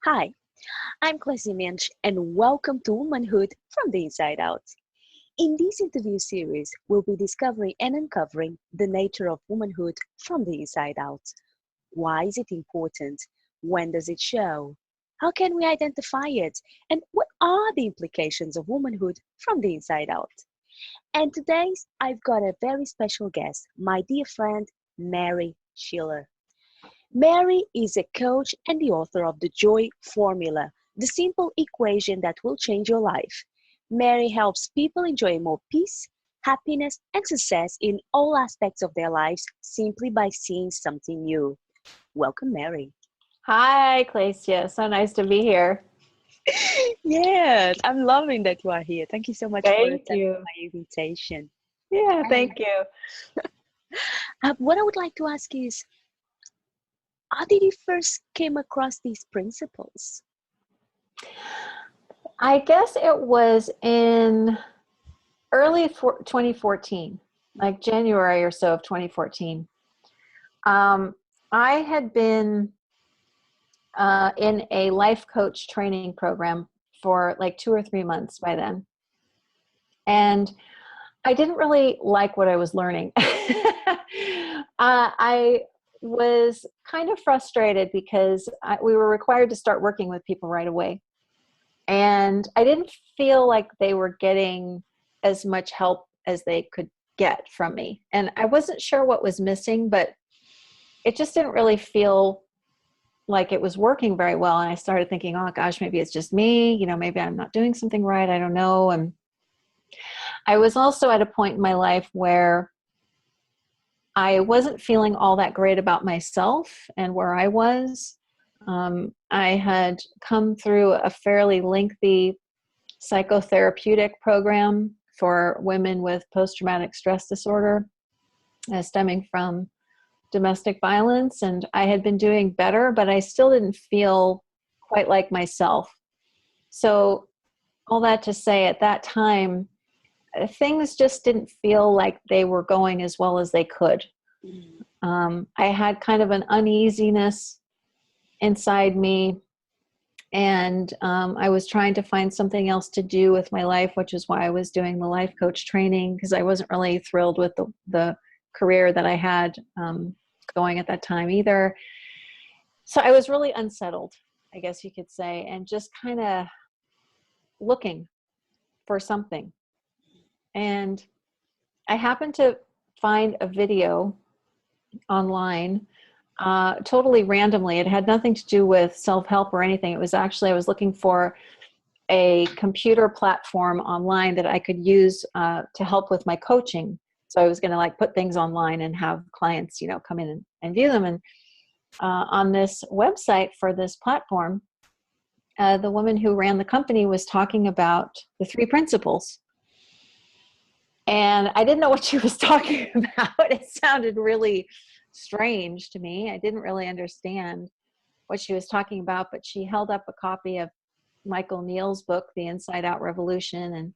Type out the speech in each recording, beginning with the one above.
Hi, I'm Clésia Mendes, and welcome to Womanhood from the Inside Out. In this interview series, we'll be discovering and uncovering the nature of womanhood from the inside out. Why is it important? When does it show? How can we identify it? And what are the implications of womanhood from the inside out? And today, I've got a very special guest, my dear friend, Mary Schiller. Mary is a coach and the author of The Joy Formula, the simple equation that will change your life. Mary helps people enjoy more peace, happiness, and success in all aspects of their lives simply by seeing something new. Welcome, Mary. Hi, Clésia. So nice to be here. Yeah, I'm loving that you are here. Thank you so much for Thank accepting you. my invitation. Yeah, And thank you. what I would like to ask is, how did you first came across these principles? I guess it was in early 2014, like January or so of 2014. I had been in a life coach training program for like 2 or 3 months by then. And I didn't really like what I was learning. I was kind of frustrated because we were required to start working with people right away. And I didn't feel like they were getting as much help as they could get from me. And I wasn't sure what was missing, but it just didn't really feel like it was working very well. And I started thinking, oh gosh, maybe it's just me, maybe I'm not doing something right. I don't know. And I was also at a point in my life where I wasn't feeling all that great about myself and where I was. I had come through a fairly lengthy psychotherapeutic program for women with post-traumatic stress disorder, stemming from domestic violence. And I had been doing better, but I still didn't feel quite like myself. So all that to say, at that time, things just didn't feel like they were going as well as they could. I had kind of an uneasiness inside me, and I was trying to find something else to do with my life, which is why I was doing the life coach training, because I wasn't really thrilled with the career that I had going at that time either. So I was really unsettled, I guess you could say, and just kind of looking for something. And I happened to find a video online totally randomly. It had nothing to do with self-help or anything. It was actually, I was looking for a computer platform online that I could use to help with my coaching. So I was going to put things online and have clients, come in and view them. And on this website for this platform, the woman who ran the company was talking about the 3 principles. And I didn't know what she was talking about. It sounded really strange to me. I didn't really understand what she was talking about, but she held up a copy of Michael Neill's book, The InsideOut Revolution, and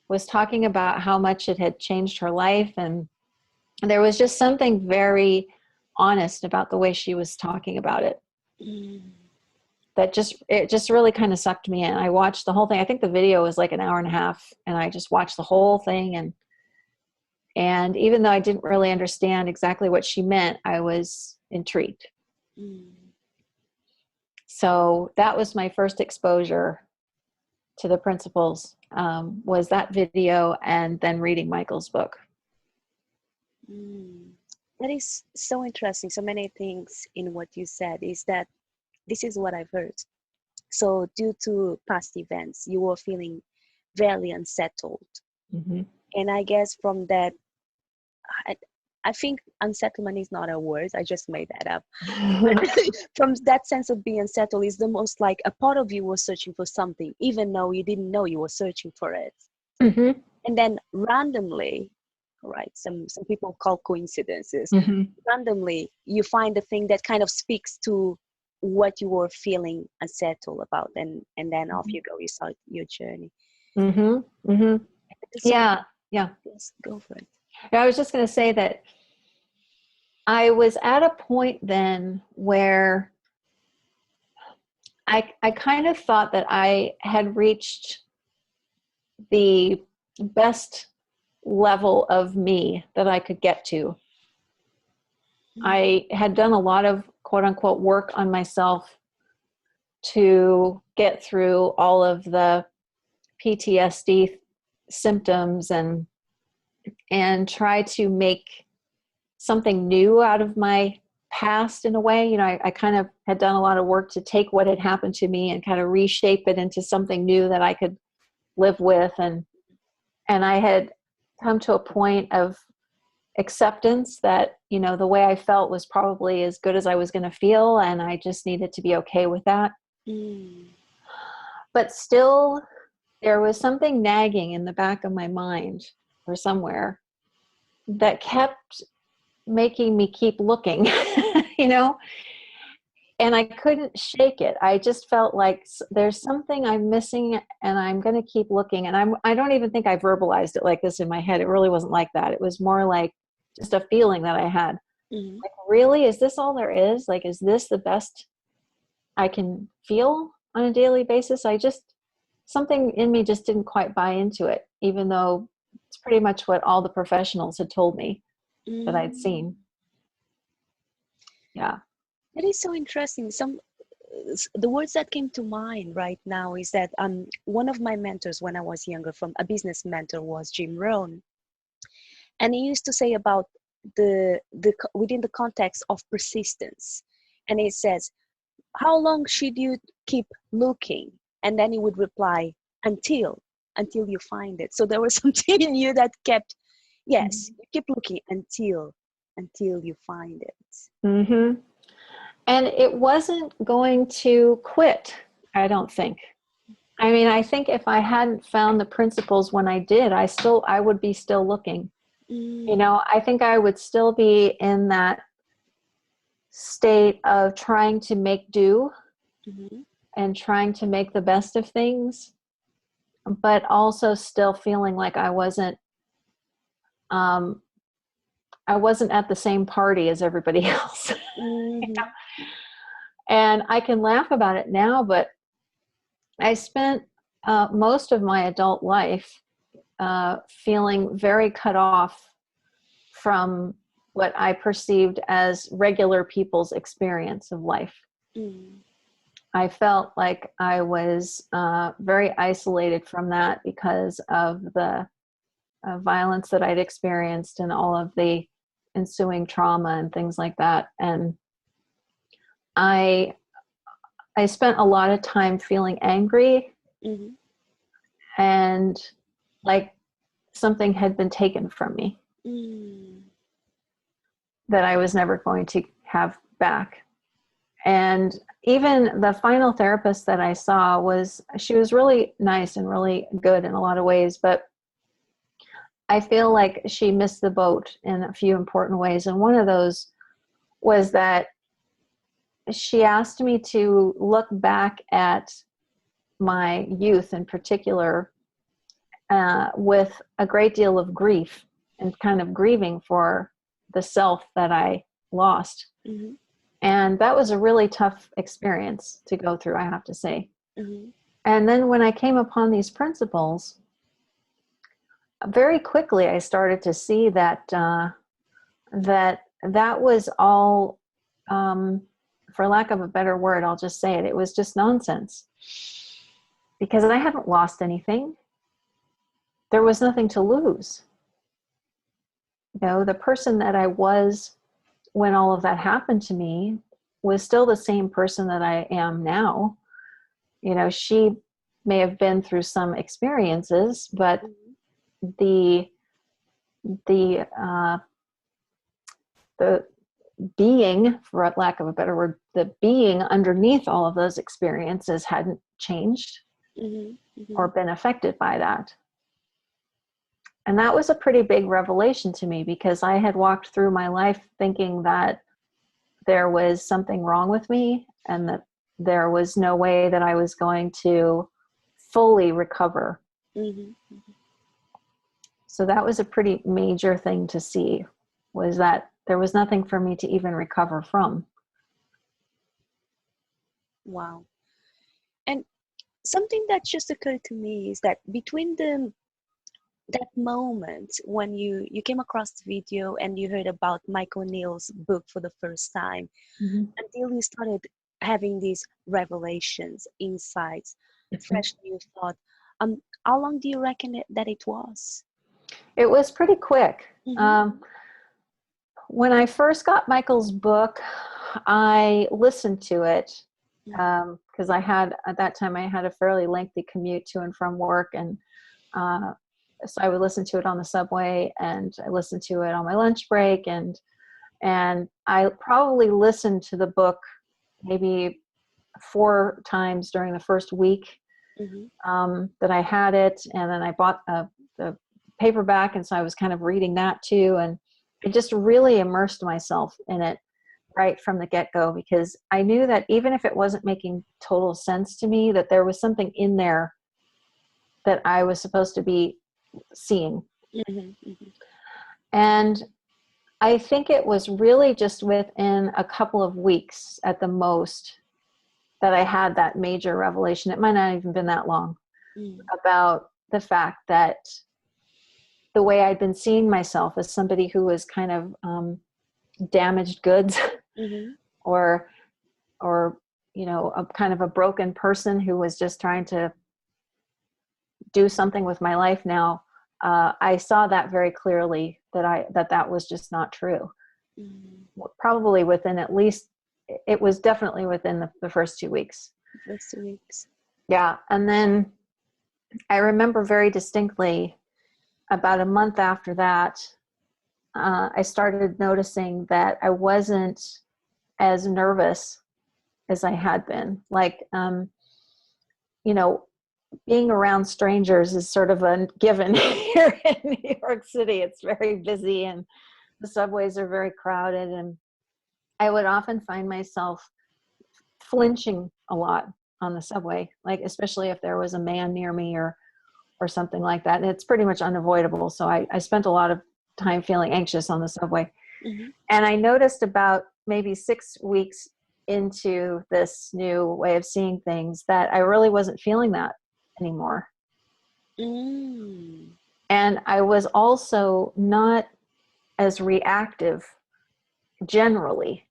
was talking about how much it had changed her life. And there was just something very honest about the way she was talking about it. It just really kind of sucked me in. I watched the whole thing. I think the video was like an hour and a half, and I just watched the whole thing. And even though I didn't really understand exactly what she meant, I was intrigued. So that was my first exposure to the principles, was that video and then reading Michael's book. That is so interesting. So many things in what you said is that this is what I've heard. So due to past events, you were feeling very unsettled. Mm-hmm. And I guess from that, I think unsettlement is not a word. I just made that up. From that sense of being unsettled is the most like a part of you was searching for something, even though you didn't know you were searching for it. Mm-hmm. And then randomly, right, some people call coincidences, randomly you find the thing that kind of speaks to what you were feeling unsettled about, and then off you go, you start your journey. Mm-hmm. Mm-hmm. So, yeah yes, go for it. I was just going to say that I was at a point then where I kind of thought that I had reached the best level of me that I could get to. I had done a lot of quote unquote work on myself to get through all of the PTSD symptoms and try to make something new out of my past in a way. You know, I kind of had done a lot of work to take what had happened to me and kind of reshape it into something new that I could live with. And I had come to a point of acceptance that, you know, the way I felt was probably as good as I was going to feel. And I just needed to be okay with that. But still, there was something nagging in the back of my mind or somewhere that kept making me keep looking, you know, and I couldn't shake it. I just felt like there's something I'm missing and I'm going to keep looking. And I don't even think I verbalized it like this in my head. It really wasn't like that. It was more like just a feeling that I had. Like, really, is this all there is? Like, is this the best I can feel on a daily basis? Something in me just didn't quite buy into it, even though it's pretty much what all the professionals had told me that I'd seen. Yeah. It is so interesting. The words that came to mind right now is that one of my mentors when I was younger, from a business mentor, was Jim Rohn, and he used to say about the within the context of persistence, and he says, "How long should you keep looking?" And then he would reply, "Until you find it." So there was something in you that kept, yes, you keep looking until you find it. Mm-hmm. And it wasn't going to quit, I don't think. I mean, I think if I hadn't found the principles when I did, I would be still looking. You know, I think I would still be in that state of trying to make do and trying to make the best of things, but also still feeling like I wasn't at the same party as everybody else. You know? And I can laugh about it now, but I spent most of my adult life feeling very cut off from what I perceived as regular people's experience of life. I felt like I was very isolated from that because of the violence that I'd experienced and all of the ensuing trauma and things like that. And I spent a lot of time feeling angry and like something had been taken from me that I was never going to have back. And even the final therapist that I saw she was really nice and really good in a lot of ways, but I feel like she missed the boat in a few important ways. And one of those was that she asked me to look back at my youth in particular with a great deal of grief and kind of grieving for the self that I lost. And that was a really tough experience to go through, I have to say. And then when I came upon these principles, very quickly I started to see that that was all, for lack of a better word, I'll just say it, it was just nonsense. Because I hadn't lost anything. There was nothing to lose. You know, the person that I was when all of that happened to me was still the same person that I am now. You know, she may have been through some experiences, but the being, for lack of a better word, the being underneath all of those experiences hadn't changed or been affected by that. And that was a pretty big revelation to me, because I had walked through my life thinking that there was something wrong with me and that there was no way that I was going to fully recover. So that was a pretty major thing to see, was that there was nothing for me to even recover from. Wow. something that just occurred to me is that between that moment when you came across the video and you heard about Michael Neal's book for the first time, Mm-hmm. until you started having these revelations, insights, fresh new thought, how long do you reckon that it was? It was pretty quick. Mm-hmm. When I first got Michael's book, I listened to it because at that time I had a fairly lengthy commute to and from work, and so I would listen to it on the subway, and I listened to it on my lunch break, and I probably listened to the book maybe 4 times during the first week that I had it, and then I bought the paperback, and so I was kind of reading that too, and I just really immersed myself in it right from the get-go, because I knew that even if it wasn't making total sense to me, that there was something in there that I was supposed to be seeing. And I think it was really just within a couple of weeks at the most that I had that major revelation. It might not even been that long, about the fact that the way I'd been seeing myself as somebody who was kind of damaged goods, or a kind of a broken person who was just trying to do something with my life now. I saw that very clearly, that was just not true. Probably within it was definitely within the first 2 weeks. First 2 weeks. Yeah. And then I remember very distinctly about a month after that, I started noticing that I wasn't as nervous as I had been. Like, being around strangers is sort of a given here in New York City. It's very busy and the subways are very crowded, and I would often find myself flinching a lot on the subway, like especially if there was a man near me or something like that. And it's pretty much unavoidable. So I spent a lot of time feeling anxious on the subway. And I noticed about maybe 6 weeks into this new way of seeing things that I really wasn't feeling that anymore. And I was also not as reactive generally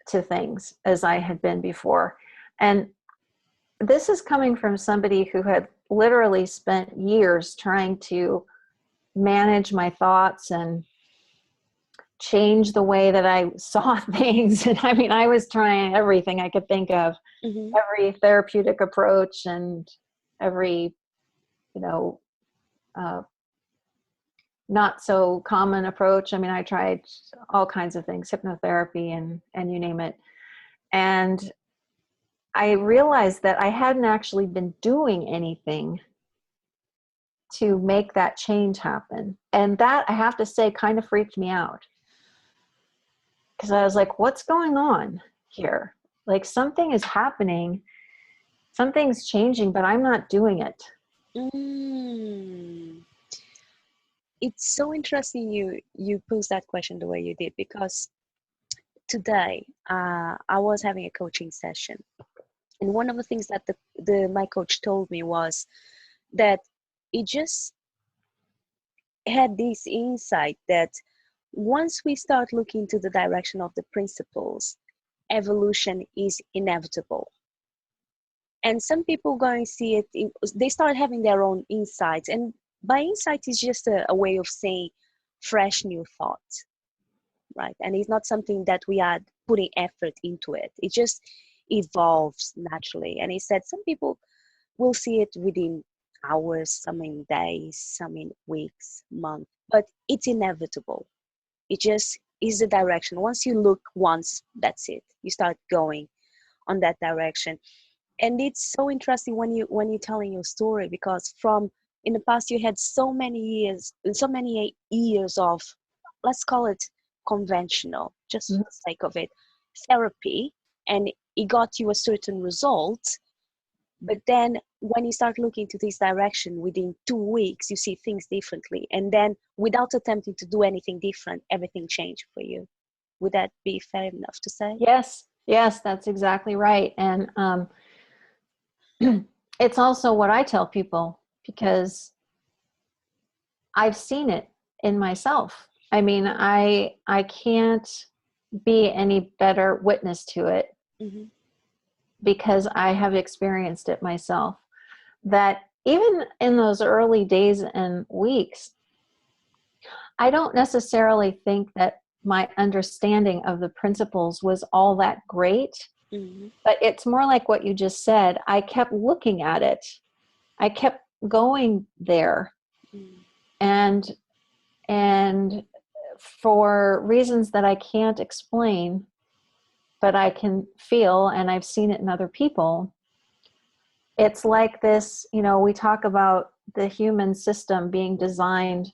to things as I had been before. And this is coming from somebody who had literally spent years trying to manage my thoughts and change the way that I saw things. And I mean, I was trying everything I could think of, every therapeutic approach and every, not so common approach. I mean, I tried all kinds of things, hypnotherapy and you name it. And I realized that I hadn't actually been doing anything to make that change happen. And that, I have to say, kind of freaked me out. Because I was like, what's going on here? Like, something is happening, something's changing, but I'm not doing it. It's so interesting you posed that question the way you did, because today I was having a coaching session, and one of the things that my coach told me was that he just had this insight that once we start looking to the direction of the principles, evolution is inevitable. And some people going to see it, they start having their own insights. And by insight is just a way of saying fresh new thoughts, right? And it's not something that we are putting effort into it. It just evolves naturally. And he said some people will see it within hours, some in days, some in weeks, months, but it's inevitable. It just is the direction. Once you look once, that's it. You start going on that direction. And it's so interesting when you're telling your story, because from in the past you had so many years of, let's call it conventional, just for the sake of it, therapy, and it got you a certain result. But then when you start looking to this direction, within 2 weeks you see things differently, and then without attempting to do anything different, everything changed for you. Would that be fair enough to say? Yes, that's exactly right. And it's also what I tell people, because I've seen it in myself. I mean, I can't be any better witness to it Mm-hmm. because I have experienced it myself. That even in those early days and weeks, I don't necessarily think that my understanding of the principles was all that great, Mm-hmm. but it's more like what you just said. I kept looking at it. I kept going there. Mm-hmm. And and for reasons that I can't explain, but I can feel, and I've seen it in other people, it's like this, we talk about the human system being designed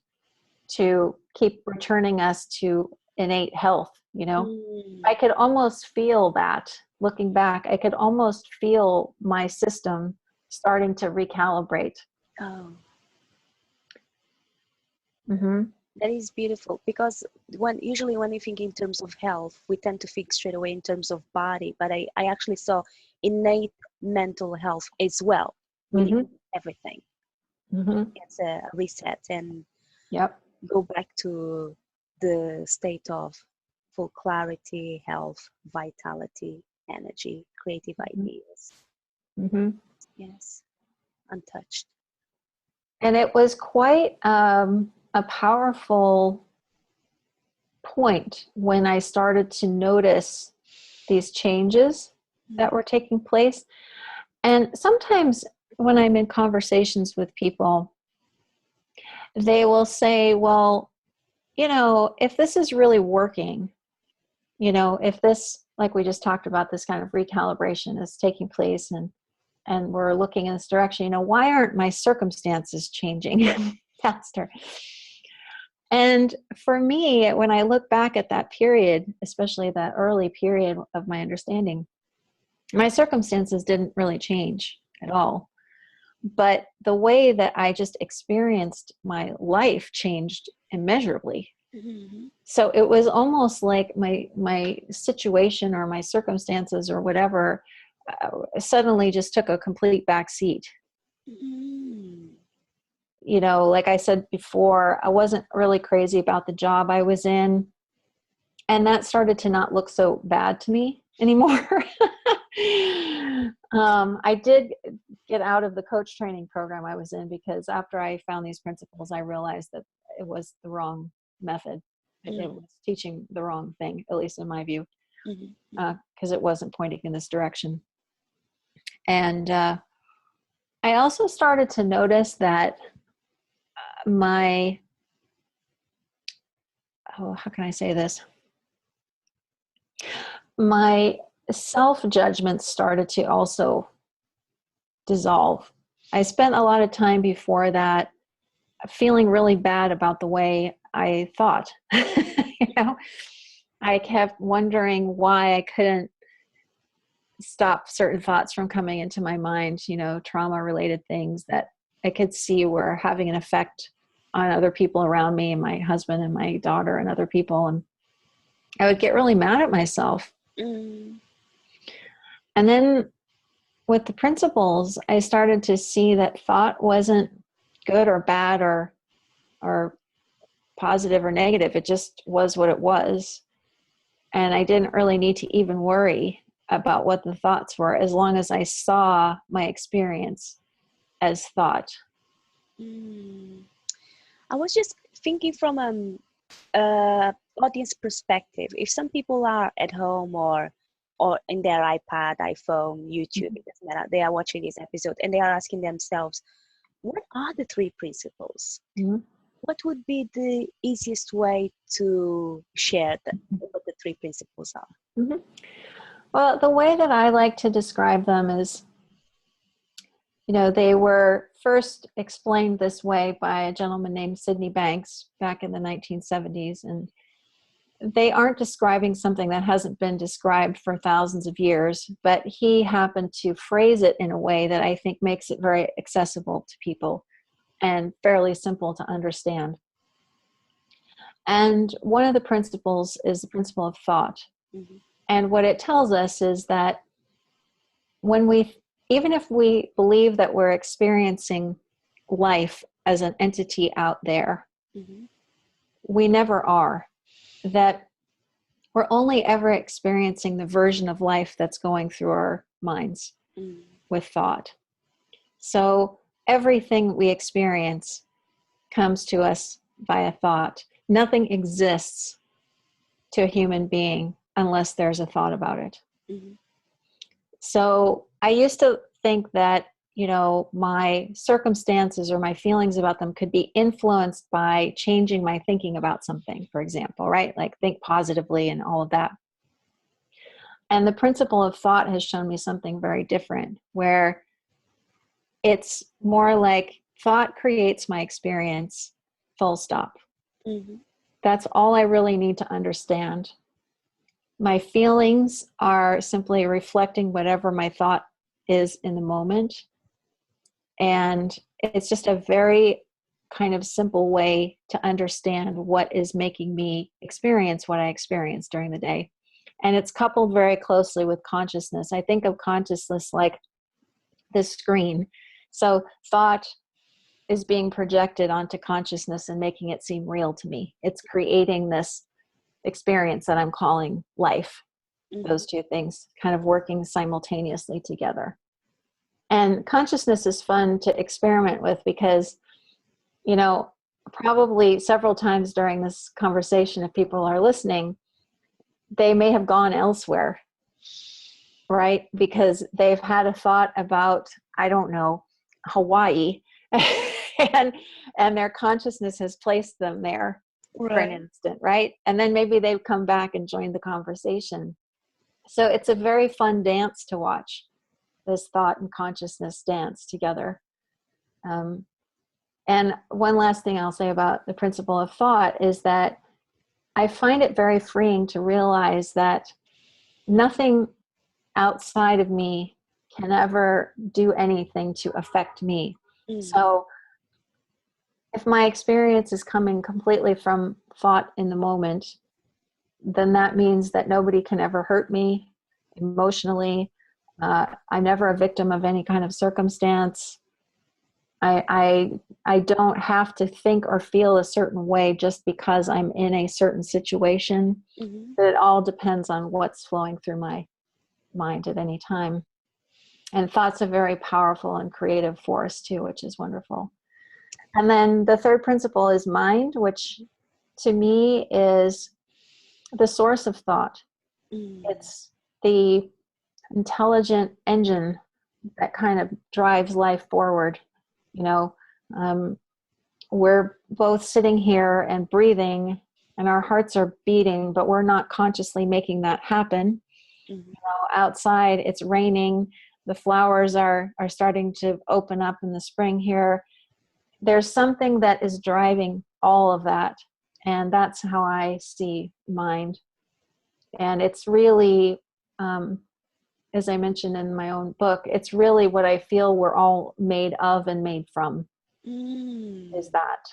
to keep returning us to innate health. I could almost feel that looking back. I could almost feel my system starting to recalibrate. Oh, Mm-hmm. that is beautiful, because usually when we think in terms of health, we tend to think straight away in terms of body, but I actually saw innate mental health as well, meaning Mm-hmm. everything. Mm-hmm. It's a reset and Yep. go back to the state of full clarity, health, vitality, energy, creative ideas. Mm-hmm. Yes, untouched. And it was quite a powerful point when I started to notice these changes that were taking place. And sometimes when I'm in conversations with people, they will say, well, if this is really working, if this, like we just talked about, this kind of recalibration is taking place, and we're looking in this direction, why aren't my circumstances changing faster? And for me, when I look back at that period, especially that early period of my understanding, my circumstances didn't really change at all. But the way that I just experienced my life changed immeasurably. Mm-hmm. So it was almost like my situation or my circumstances or whatever suddenly just took a complete back seat. Mm-hmm. Like I said before, I wasn't really crazy about the job I was in, and that started to not look so bad to me anymore. I did get out of the coach training program I was in, because after I found these principles, I realized that it was the wrong method. It was teaching the wrong thing, at least in my view, because it wasn't pointing in this direction. And I also started to notice that how can I say this? My self-judgment started to also dissolve. I spent a lot of time before that feeling really bad about the way I thought. I kept wondering why I couldn't stop certain thoughts from coming into my mind, trauma-related things that I could see were having an effect on other people around me, and my husband and my daughter and other people. And I would get really mad at myself. Mm. And then with the principles, I started to see that thought wasn't good or bad or positive or negative. It just was what it was. And I didn't really need to even worry about what the thoughts were, as long as I saw my experience as thought. Mm. I was just thinking from audience perspective. If some people are at home or in their iPad, iPhone, YouTube, it doesn't matter, they are watching this episode and they are asking themselves, what are the three principles? Mm-hmm. What would be the easiest way to share what the three principles are? Mm-hmm. Well, the way that I like to describe them is, they were first explained this way by a gentleman named Sydney Banks back in the 1970s. And they aren't describing something that hasn't been described for thousands of years, but he happened to phrase it in a way that I think makes it very accessible to people and fairly simple to understand. And one of the principles is the principle of thought. Mm-hmm. And what it tells us is that when we even if we believe that we're experiencing life as an entity out there, Mm-hmm. we never are. That we're only ever experiencing the version of life that's going through our minds Mm-hmm. with thought. So everything we experience comes to us via thought. Nothing exists to a human being unless there's a thought about it. Mm-hmm. So I used to think that, my circumstances or my feelings about them could be influenced by changing my thinking about something, for example, right? Like think positively and all of that. And the principle of thought has shown me something very different, where it's more like thought creates my experience, full stop. Mm-hmm. That's all I really need to understand. My feelings are simply reflecting whatever my thought is in the moment. And it's just a very kind of simple way to understand what is making me experience what I experience during the day. And it's coupled very closely with consciousness. I think of consciousness like this screen. So thought is being projected onto consciousness and making it seem real to me. It's creating this experience that I'm calling life. Mm-hmm. Those two things kind of working simultaneously together. And consciousness is fun to experiment with because, probably several times during this conversation, if people are listening, they may have gone elsewhere, right? Because they've had a thought about, I don't know, Hawaii, and their consciousness has placed them there for an instant, right? And then maybe they've come back and joined the conversation. So it's a very fun dance to watch, this thought and consciousness dance together. And one last thing I'll say about the principle of thought is that I find it very freeing to realize that nothing outside of me can ever do anything to affect me. Mm-hmm. So if my experience is coming completely from thought in the moment, then that means that nobody can ever hurt me emotionally. I'm never a victim of any kind of circumstance. I don't have to think or feel a certain way just because I'm in a certain situation. Mm-hmm. It all depends on what's flowing through my mind at any time. And thought's a very powerful and creative force too, which is wonderful. And then the third principle is mind, which to me is the source of thought. Mm-hmm. It's the intelligent engine that kind of drives life forward. We're both sitting here and breathing and our hearts are beating, but we're not consciously making that happen. Mm-hmm. Outside it's raining, the flowers are starting to open up in the spring here. There's something that is driving all of that, and that's how I see mind. And it's really, as I mentioned in my own book, it's really what I feel we're all made of and made from, is that.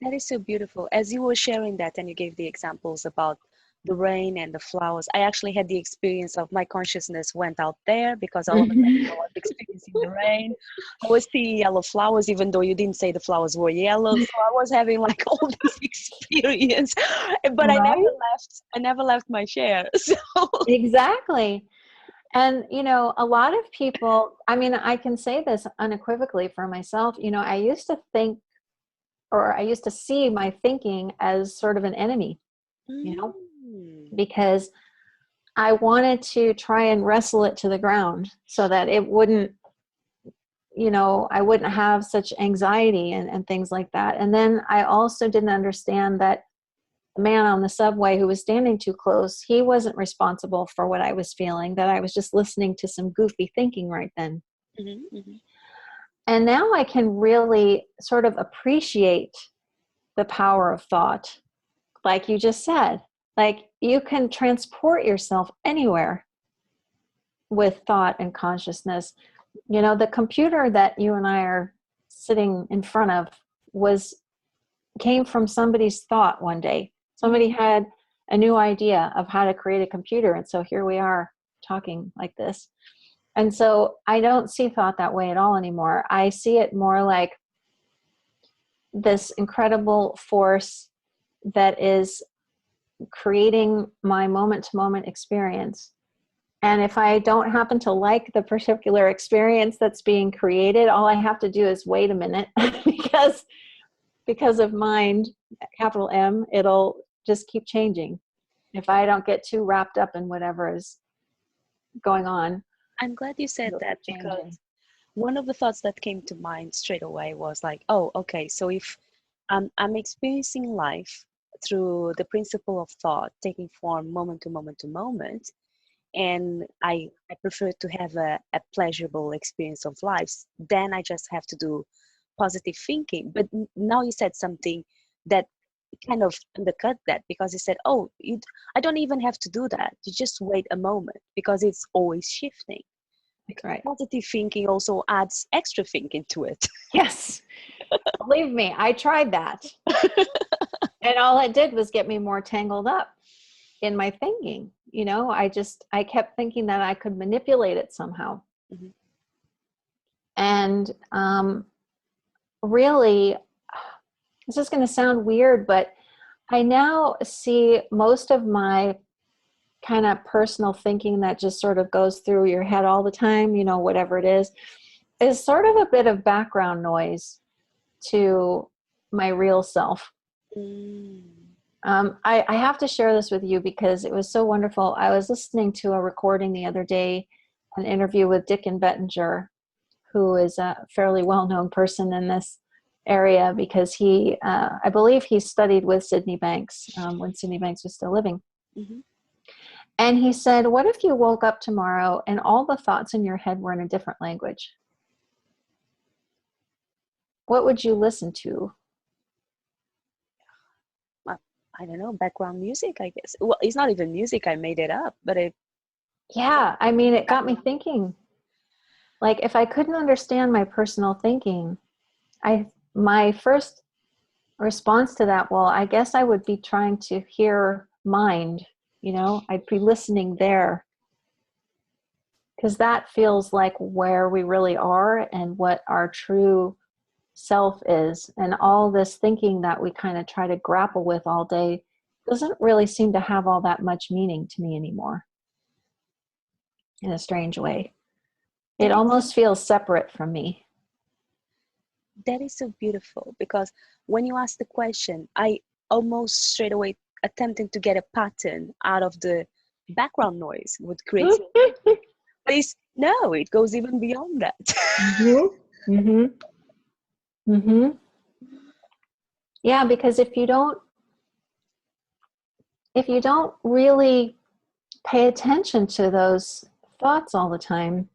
That is so beautiful. As you were sharing that and you gave the examples about the rain and the flowers, I actually had the experience of my consciousness went out there because all of a sudden I was experiencing the rain. I was seeing yellow flowers, even though you didn't say the flowers were yellow. So I was having like all this experience, but Right? I never left my chair. So Exactly. And, a lot of people, I can say this unequivocally for myself, I used to think, or I used to see my thinking as sort of an enemy, because I wanted to try and wrestle it to the ground so that it wouldn't, I wouldn't have such anxiety and things like that. And then I also didn't understand that the man on the subway who was standing too close, he wasn't responsible for what I was feeling, that I was just listening to some goofy thinking right then. Mm-hmm, mm-hmm. And now I can really sort of appreciate the power of thought. Like you just said, like you can transport yourself anywhere with thought and consciousness. The computer that you and I are sitting in front of came from somebody's thought one day. Somebody had a new idea of how to create a computer. And so here we are talking like this. And so I don't see thought that way at all anymore. I see it more like this incredible force that is creating my moment-to-moment experience. And if I don't happen to like the particular experience that's being created, all I have to do is wait a minute because of mind, capital M, it'll just keep changing. If I don't get too wrapped up in whatever is going on. I'm glad you said it'll that, keep because changing. one of the thoughts that came to mind straight away was like, oh, okay, so if I'm experiencing life through the principle of thought, taking form moment to moment to moment, and I prefer to have a pleasurable experience of life, then I just have to do positive thinking. But now you said something that kind of undercut that, because you said, oh, I don't even have to do that. You just wait a moment, because it's always shifting. Because Right. positive thinking also adds extra thinking to it. Yes. Believe me, I tried that. And all it did was get me more tangled up in my thinking. You know, I kept thinking that I could manipulate it somehow. Mhm. And really, this is going to sound weird, but I now see most of my kind of personal thinking that just sort of goes through your head all the time, you know, whatever it is sort of a bit of background noise to my real self. Mm. I have to share this with you because it was so wonderful. I was listening to a recording the other day, an interview with Dick and Bettinger, who is a fairly well-known person in this area because he, I believe he studied with Sydney Banks when Sydney Banks was still living. Mm-hmm. And he said, what if you woke up tomorrow and all the thoughts in your head were in a different language? What would you listen to? I don't know, background music, I guess. Well, it's not even music, I made it up, but Yeah, I mean, it got me thinking. Like, if I couldn't understand my personal thinking, my first response to that, well, I guess I would be trying to hear mind, you know, I'd be listening there. Because that feels like where we really are and what our true self is. And all this thinking that we kind of try to grapple with all day doesn't really seem to have all that much meaning to me anymore, in a strange way. It that is, almost feels separate from me. that is so beautiful, because when you ask the question, I almost straight away attempting to get a pattern out of the background noise would create. But no, it goes even beyond that. Mm-hmm. Mm-hmm. Mm-hmm. Yeah, because if you don't really pay attention to those thoughts all the time,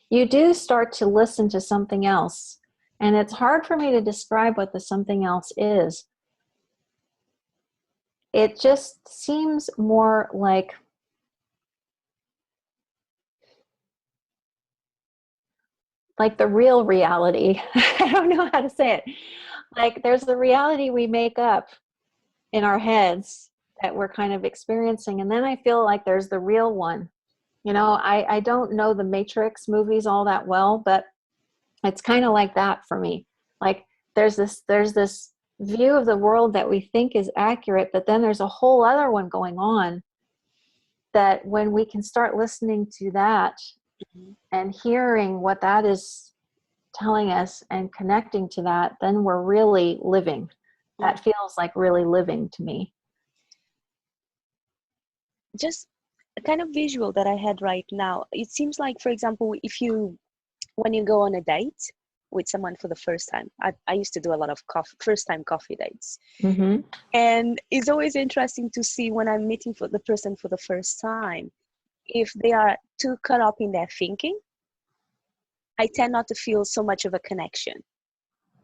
you do start to listen to something else. And it's hard for me to describe what the something else is. It just seems more like the real reality. I don't know how to say it. Like, there's the reality we make up in our heads that we're kind of experiencing. And then I feel like there's the real one. You know, I don't know the Matrix movies all that well, but it's kind of like that for me. Like, there's this view of the world that we think is accurate, but then there's a whole other one going on that when we can start listening to that and hearing what that is telling us and connecting to that, then we're really living. That feels like really living to me. Just a kind of visual that I had right now. It seems like, for example, when you go on a date with someone for the first time, I used to do a lot of first time coffee dates. Mm-hmm. And it's always interesting to see when I'm meeting for the person for the first time, if they are too caught up in their thinking, I tend not to feel so much of a connection,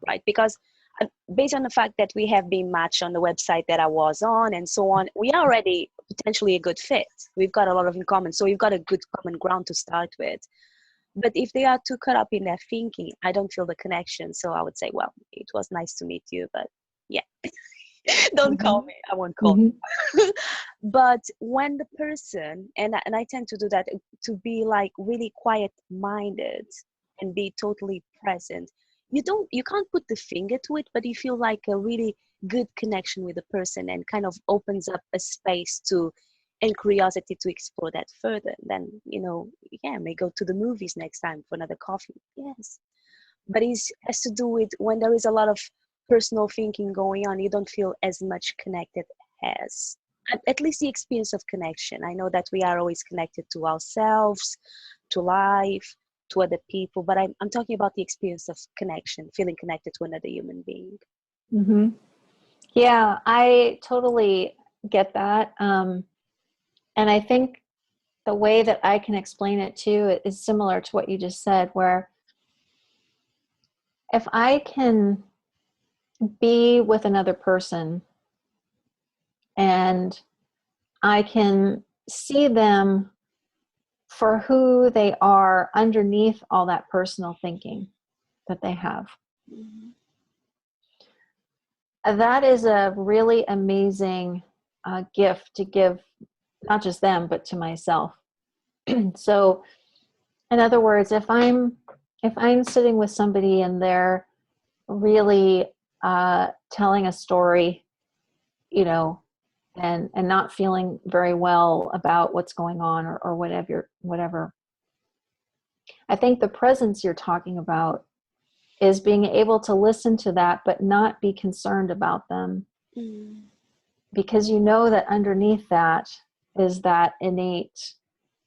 right? Because based on the fact that we have been matched on the website that I was on and so on, we are already potentially a good fit. We've got a lot of in common. So we've got a good common ground to start with. But if they are too caught up in their thinking, I don't feel the connection. So I would say, well, it was nice to meet you, but yeah, don't call me. I won't call you. But when the person, and I tend to do that, to be like really quiet minded and be totally present, you can't put the finger to it, but you feel like a really good connection with the person, and kind of opens up a space to and curiosity to explore that further. Then, yeah, may go to the movies next time for another coffee. Yes. But it has to do with when there is a lot of personal thinking going on, you don't feel as much connected as at least the experience of connection. I know that we are always connected to ourselves, to life, to other people, but I'm talking about the experience of connection, feeling connected to another human being. Mm-hmm. Yeah, I totally get that. And I think the way that I can explain it too is similar to what you just said, where if I can be with another person and I can see them for who they are underneath all that personal thinking that they have. Mm-hmm. That is a really amazing gift to give, not just them, but to myself. So, in other words, if I'm sitting with somebody and they're really telling a story, and not feeling very well about what's going on, or whatever. I think the presence you're talking about is being able to listen to that, but not be concerned about them, because you know that underneath that is that innate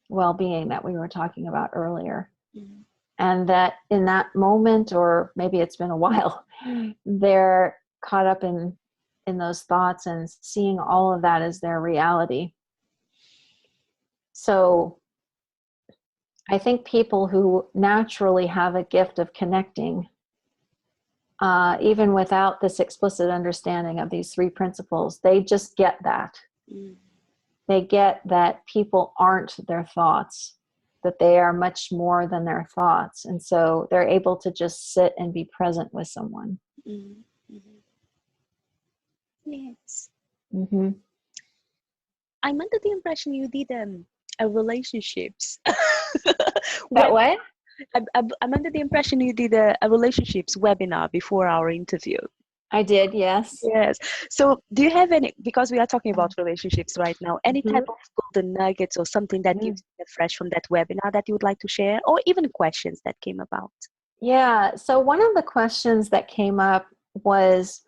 well-being that we were talking about earlier. And that in that moment, or maybe it's been a while, they're caught up in those thoughts and seeing all of that as their reality. So I think people who naturally have a gift of connecting, even without this explicit understanding of these three principles, they just get that. They get that people aren't their thoughts, that they are much more than their thoughts. And so they're able to just sit and be present with someone. Yes. Mm-hmm. I'm under the impression you did a relationships. That what? I'm under the impression you did a relationships webinar before our interview. I did, yes. Yes. So do you have any, because we are talking about relationships right now, any Mm-hmm. type of golden nuggets or something that you've seen fresh from that webinar that you would like to share, or even questions that came about? Yeah. So one of the questions that came up was,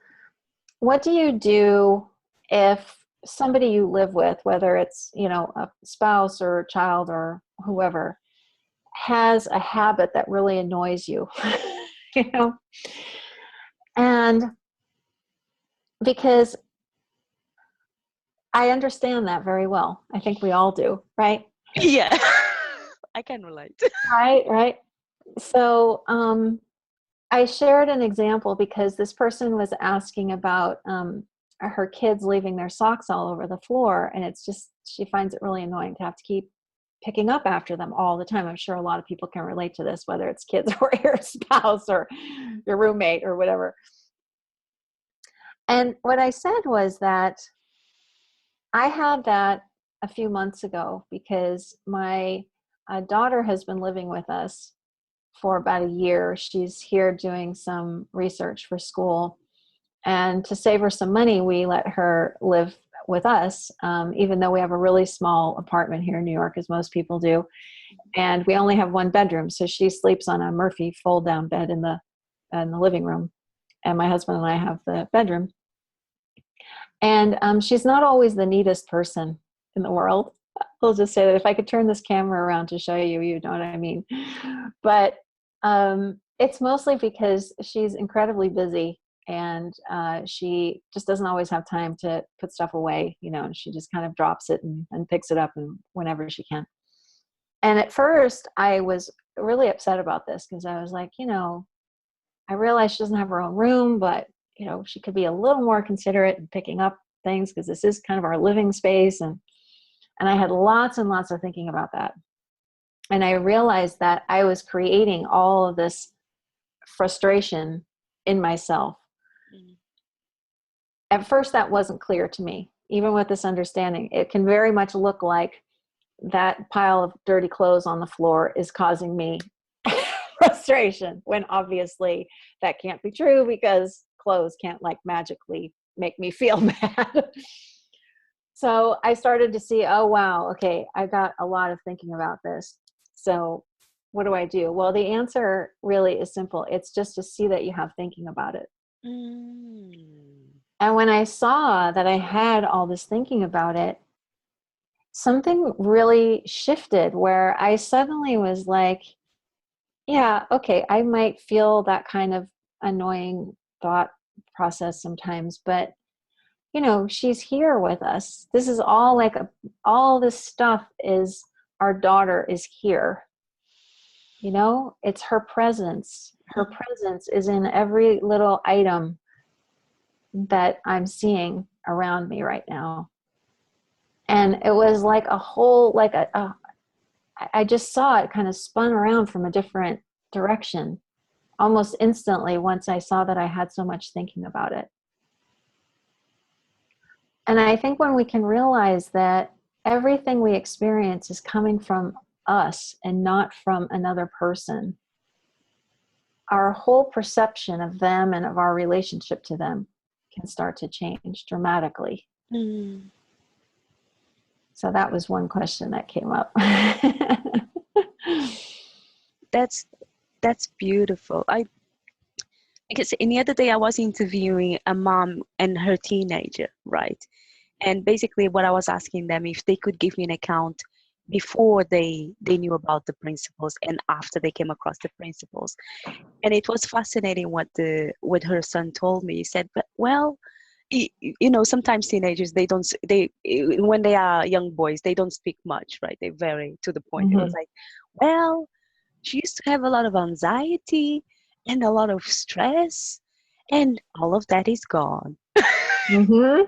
what do you do if somebody you live with, whether it's, a spouse or a child or whoever, has a habit that really annoys you? And because I understand that very well. I think we all do, right? Yeah. I can relate. Right. So I shared an example because this person was asking about her kids leaving their socks all over the floor. And it's just, she finds it really annoying to have to keep picking up after them all the time. I'm sure a lot of people can relate to this, whether it's kids or your spouse or your roommate or whatever. And what I said was that I had that a few months ago because my daughter has been living with us for about a year. She's here doing some research for school. And to save her some money, we let her live with us, even though we have a really small apartment here in New York, as most people do. And we only have one bedroom. So she sleeps on a Murphy fold-down bed in the living room. And my husband and I have the bedroom. And she's not always the neatest person in the world. I'll just say that if I could turn this camera around to show you, you know what I mean. But it's mostly because she's incredibly busy, and she just doesn't always have time to put stuff away, and she just kind of drops it and picks it up and whenever she can. And at first I was really upset about this because I was like, I realize she doesn't have her own room, but she could be a little more considerate in picking up things because this is kind of our living space. And I had lots and lots of thinking about that. And I realized that I was creating all of this frustration in myself. At first, that wasn't clear to me. even with this understanding, it can very much look like that pile of dirty clothes on the floor is causing me frustration, when obviously that can't be true, because clothes can't like magically make me feel bad. So I started to see, oh, wow, okay, I got a lot of thinking about this. So what do I do? Well, the answer really is simple. It's just to see that you have thinking about it. And when I saw that I had all this thinking about it, something really shifted, where I suddenly was like, yeah, okay, I might feel that kind of annoying thought process sometimes, but she's here with us. This is all like all this stuff is, our daughter is here. It's her presence. Her presence is in every little item that I'm seeing around me right now. And it was like a whole, like I just saw it kind of spun around from a different direction almost instantly once I saw that I had so much thinking about it. And I think when we can realize that everything we experience is coming from us and not from another person, our whole perception of them and of our relationship to them can start to change dramatically. So that was one question that came up. That's beautiful. Because the other day I was interviewing a mom and her teenager, right? And basically what I was asking them, if they could give me an account before they knew about the principles and after they came across the principles. And it was fascinating what her son told me. He said, but well, sometimes teenagers, when they are young boys, they don't speak much, right? They're very to the point. It was like, well, she used to have a lot of anxiety and a lot of stress, and all of that is gone. And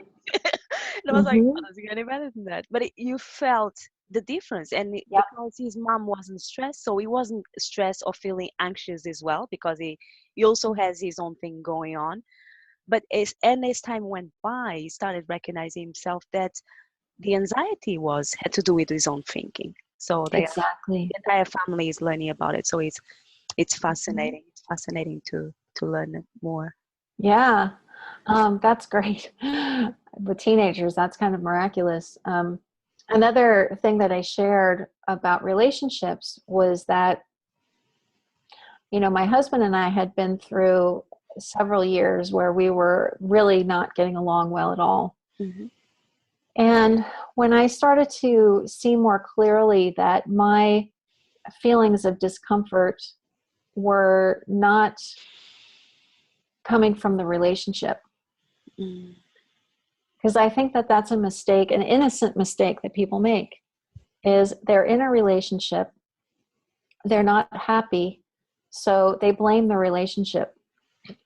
I was like, oh, it's getting better than that. But you felt the difference. And because his mom wasn't stressed, so he wasn't stressed or feeling anxious as well, because he also has his own thing going on. But as time went by, he started recognizing himself that the anxiety had to do with his own thinking. So the entire family is learning about it. So it's fascinating. It's fascinating to learn more. Yeah, that's great. With teenagers, that's kind of miraculous. Another thing that I shared about relationships was that, my husband and I had been through several years where we were really not getting along well at all. And when I started to see more clearly that my feelings of discomfort were not coming from the relationship, because I think that that's a mistake, an innocent mistake that people make, is they're in a relationship, they're not happy, so they blame the relationship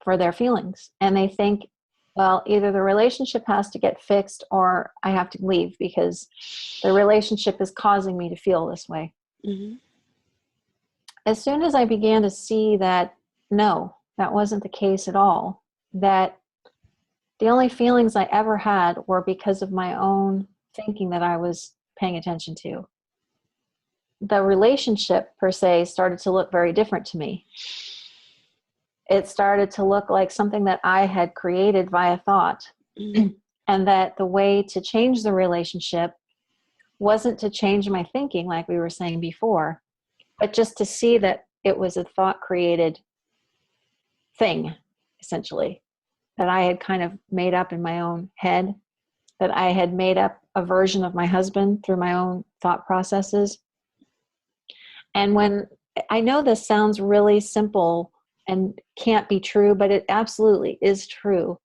for their feelings. And they think, well, either the relationship has to get fixed or I have to leave because the relationship is causing me to feel this way. As soon as I began to see that, no, that wasn't the case at all, that the only feelings I ever had were because of my own thinking that I was paying attention to, the relationship per se started to look very different to me. It started to look like something that I had created via thought. And that the way to change the relationship wasn't to change my thinking, like we were saying before, but just to see that it was a thought created thing, essentially, that I had kind of made up in my own head, that I had made up a version of my husband through my own thought processes. And when I know this sounds really simple and can't be true, but it absolutely is true,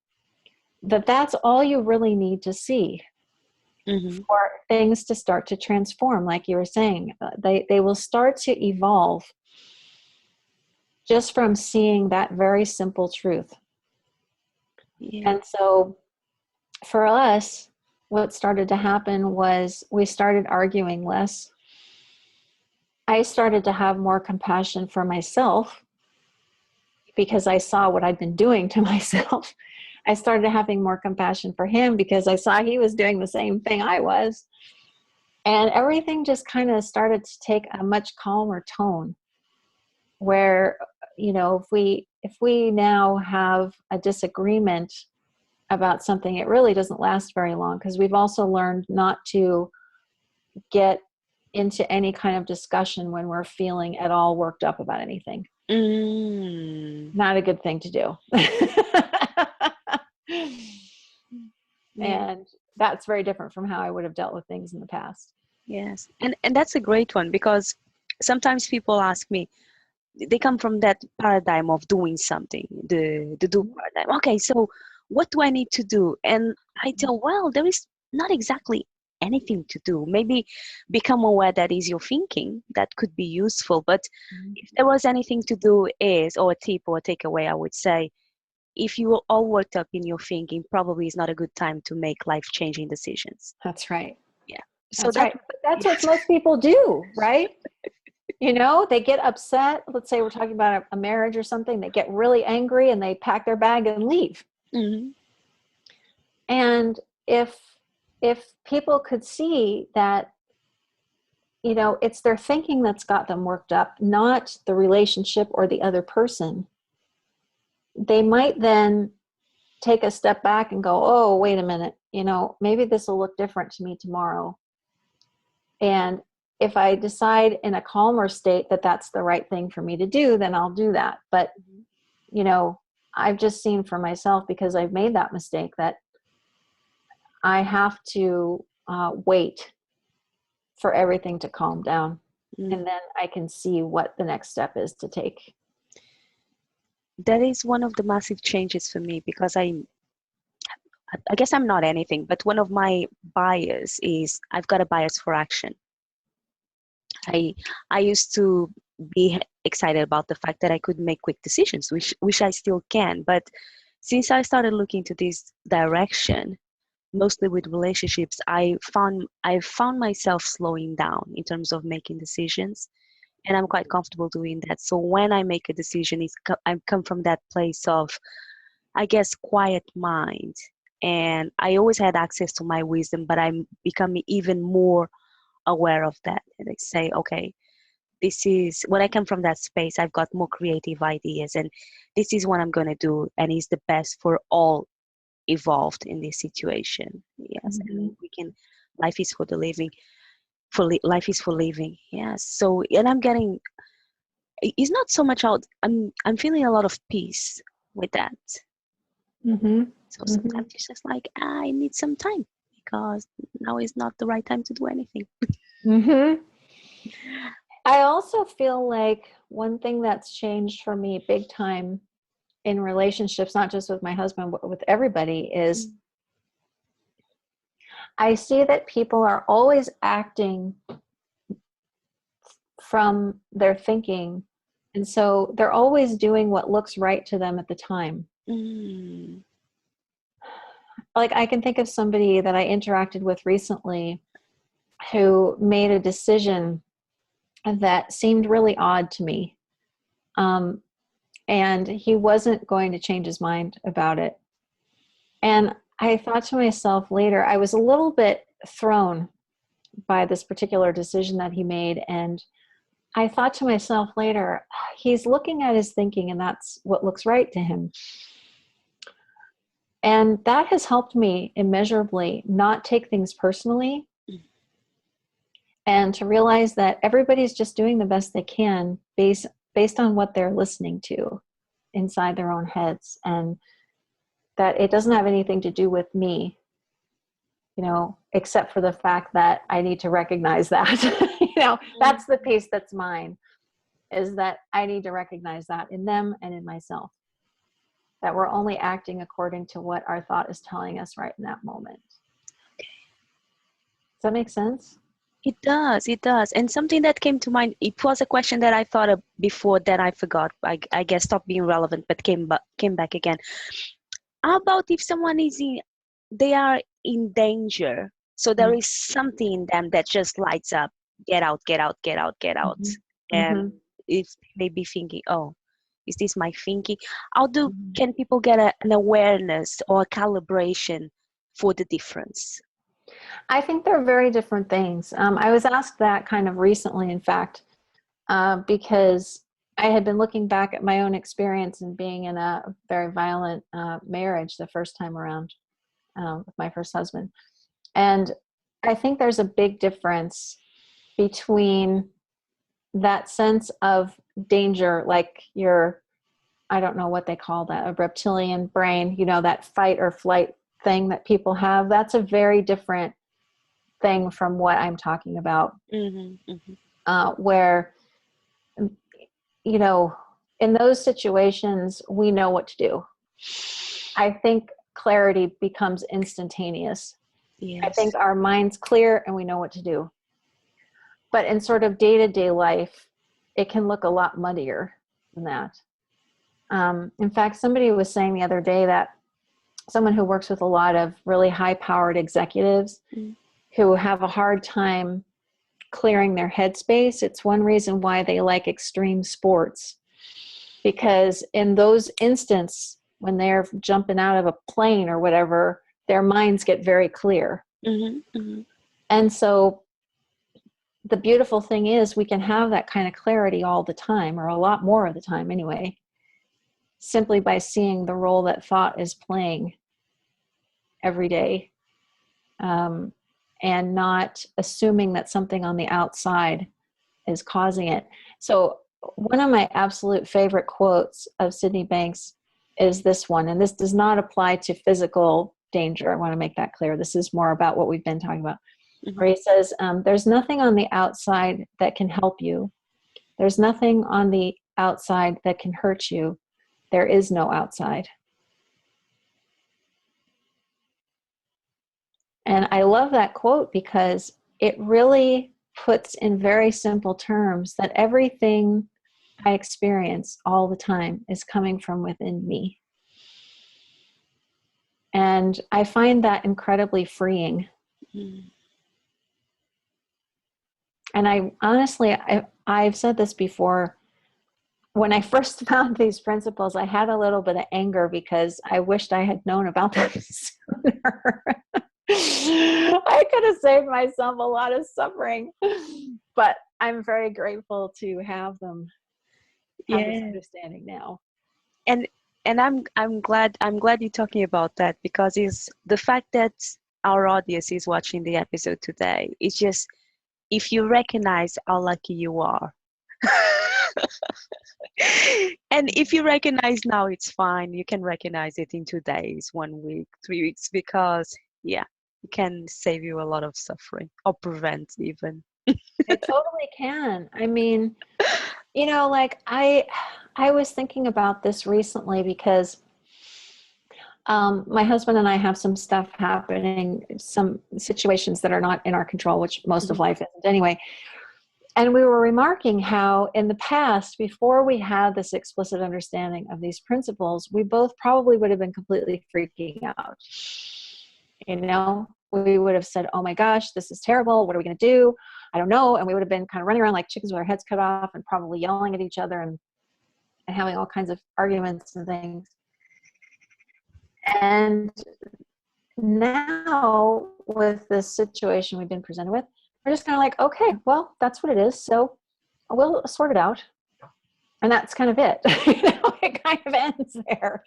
that's all you really need to see for things to start to transform. Like you were saying, they will start to evolve just from seeing that very simple truth. And so for us, what started to happen was we started arguing less. I started to have more compassion for myself because I saw what I'd been doing to myself. I started having more compassion for him because I saw he was doing the same thing I was. And everything just kind of started to take a much calmer tone where, if we now have a disagreement about something, it really doesn't last very long, because we've also learned not to get into any kind of discussion when we're feeling at all worked up about anything. Not a good thing to do. And that's very different from how I would have dealt with things in the past. Yes. And that's a great one, because sometimes people ask me, they come from that paradigm of doing something, the do paradigm. Okay, so what do I need to do? And I tell, well, there is not exactly anything to do. Maybe become aware that is your thinking. That could be useful. But if there was anything to do or a tip or a takeaway, I would say, if you are all worked up in your thinking, probably is not a good time to make life-changing decisions. That's right. Yeah. So right. But that's what most people do, right? They get upset. Let's say we're talking about a marriage or something. They get really angry and they pack their bag and leave. Mm-hmm. And if people could see that, it's their thinking that's got them worked up, not the relationship or the other person, they might then take a step back and go, oh, wait a minute, maybe this will look different to me tomorrow. And if I decide in a calmer state that that's the right thing for me to do, then I'll do that. But, I've just seen for myself, because I've made that mistake, that I have to wait for everything to calm down. And then I can see what the next step is to take. That is one of the massive changes for me, because I guess I'm not anything, but one of my bias is I've got a bias for action. I used to be excited about the fact that I could make quick decisions, which I still can. But since I started looking to this direction, mostly with relationships, I found myself slowing down in terms of making decisions, and I'm quite comfortable doing that. So when I make a decision, I come from that place of, I guess, quiet mind, and I always had access to my wisdom, but I'm becoming even more aware of that. And I say, okay, this is when I come from that space, I've got more creative ideas, and this is what I'm going to do, and it's the best for all evolved in this situation. Yes. And life is for the living, life is for living. Yes. So, and I'm getting, it's not so much out, I'm feeling a lot of peace with that. So sometimes it's just like, I need some time, because now is not the right time to do anything. I also feel like one thing that's changed for me big time in relationships, not just with my husband, but with everybody, is I see that people are always acting from their thinking. And so they're always doing what looks right to them at the time. Like, I can think of somebody that I interacted with recently who made a decision that seemed really odd to me. And he wasn't going to change his mind about it. And I thought to myself later, I was a little bit thrown by this particular decision that he made. And I thought to myself later, he's looking at his thinking, and that's what looks right to him. And that has helped me immeasurably not take things personally, and to realize that everybody's just doing the best they can based on what they're listening to inside their own heads, and that it doesn't have anything to do with me, except for the fact that I need to recognize that. That's the piece that's mine, is that I need to recognize that in them and in myself, that we're only acting according to what our thought is telling us right in that moment. Does that make sense? It does. And something that came to mind, it was a question that I thought of before that I forgot. I guess stopped being relevant, but came back again. How about if someone they are in danger? So there is something in them that just lights up, get out, get out, get out, get out. And if they may be thinking, oh, Is this my thinking? How Mhm. can people get an awareness or a calibration for the difference? I think they're very different things. I was asked that kind of recently, in fact, because I had been looking back at my own experience in being in a very violent marriage the first time around with my first husband. And I think there's a big difference between that sense of danger, like your, I don't know what they call that, a reptilian brain, you know, that fight or flight thing that people have. That's a very different thing from what I'm talking about, where, you know, in those situations, we know what to do. I think clarity becomes instantaneous. I think Yes. our mind's clear and we know what to do. But in sort of day-to-day life, it can look a lot muddier than that. In fact, somebody was saying the other day that someone who works with a lot of really high-powered executives who have a hard time clearing their headspace, it's one reason why they like extreme sports. Because in those instances, when they're jumping out of a plane or whatever, their minds get very clear. And so the beautiful thing is we can have that kind of clarity all the time, or a lot more of the time anyway, simply by seeing the role that thought is playing every day, and not assuming that something on the outside is causing it. So one of my absolute favorite quotes of Sydney Banks is this one, and this does not apply to physical danger. I want to make that clear. This is more about what we've been talking about. Where he says, there's nothing on the outside that can help you. There's nothing on the outside that can hurt you. There is no outside. And I love that quote because it really puts in very simple terms that everything I experience all the time is coming from within me. And I find that incredibly freeing. And I honestly, I've said this before, when I first found these principles, I had a little bit of anger because I wished I had known about them sooner. I could have saved myself a lot of suffering, but I'm very grateful to have them, have this understanding now. And I'm glad you're talking about that, because it's the fact that our audience is watching the episode today. It's just, if you recognize how lucky you are. And if you recognize now, it's fine. You can recognize it in 2 days, 1 week, 3 weeks, because it can save you a lot of suffering, or prevent even. It totally can. I mean, you know, like I was thinking about this recently because my husband and I have some stuff happening, some situations that are not in our control, which most of life isn't anyway. And we were remarking how in the past, before we had this explicit understanding of these principles, we both probably would have been completely freaking out. You know, we would have said, oh my gosh, this is terrible. What are we going to do? I don't know. And we would have been kind of running around like chickens with our heads cut off and probably yelling at each other and having all kinds of arguments and things. And now with this situation we've been presented with, we're just kind of like, okay, well, that's what it is. So we'll sort it out. And that's kind of it. You know, it kind of ends there.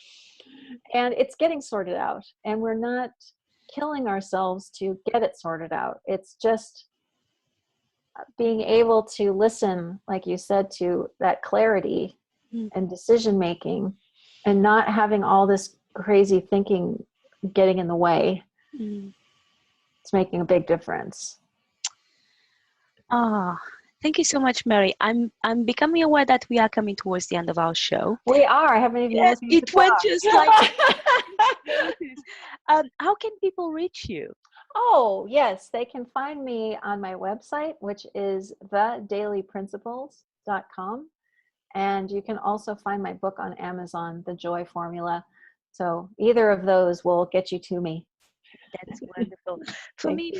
And it's getting sorted out. And we're not killing ourselves to get it sorted out. It's just being able to listen, like you said, to that clarity and decision making, and not having all this crazy thinking getting in the way. It's making a big difference. Thank you so much, Mary. I'm becoming aware that we are coming towards the end of our show. We are. I haven't even looked at the It went clock. just like how can people reach you? Oh, yes. They can find me on my website, which is thedailyprinciples.com. And you can also find my book on Amazon, The Joy Formula. So either of those will get you to me. That's wonderful. For me,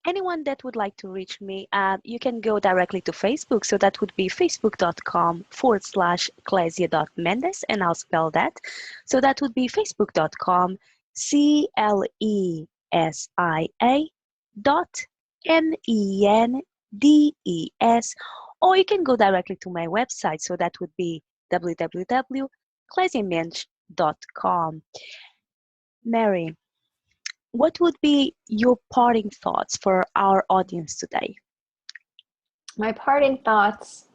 anyone that would like to reach me, you can go directly to Facebook. So that would be facebook.com/Clésia.Mendes, and I'll spell that. So that would be facebook.com CLESIA.MENDES, or you can go directly to my website. So that would be www.clesiamendes.com. Mary, what would be your parting thoughts for our audience today? My parting thoughts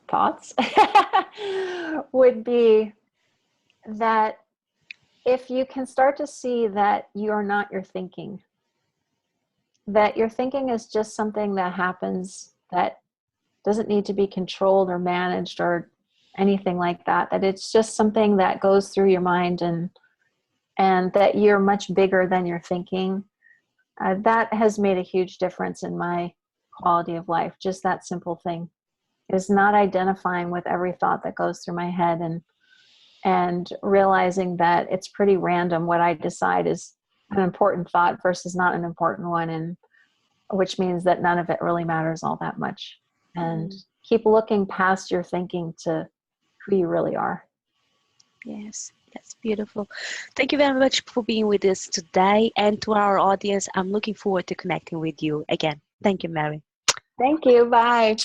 would be that if you can start to see that you're not your thinking, that your thinking is just something that happens, that doesn't need to be controlled or managed or anything like that, that it's just something that goes through your mind, and that you're much bigger than your thinking. That has made a huge difference in my quality of life. Just that simple thing is not identifying with every thought that goes through my head, and realizing that it's pretty random what I decide is an important thought versus not an important one, and which means that none of it really matters all that much. And keep looking past your thinking to who you really are. Yes, that's beautiful. Thank you very much for being with us today. And to our audience, I'm looking forward to connecting with you again. Thank you, Mary. Thank you. Bye.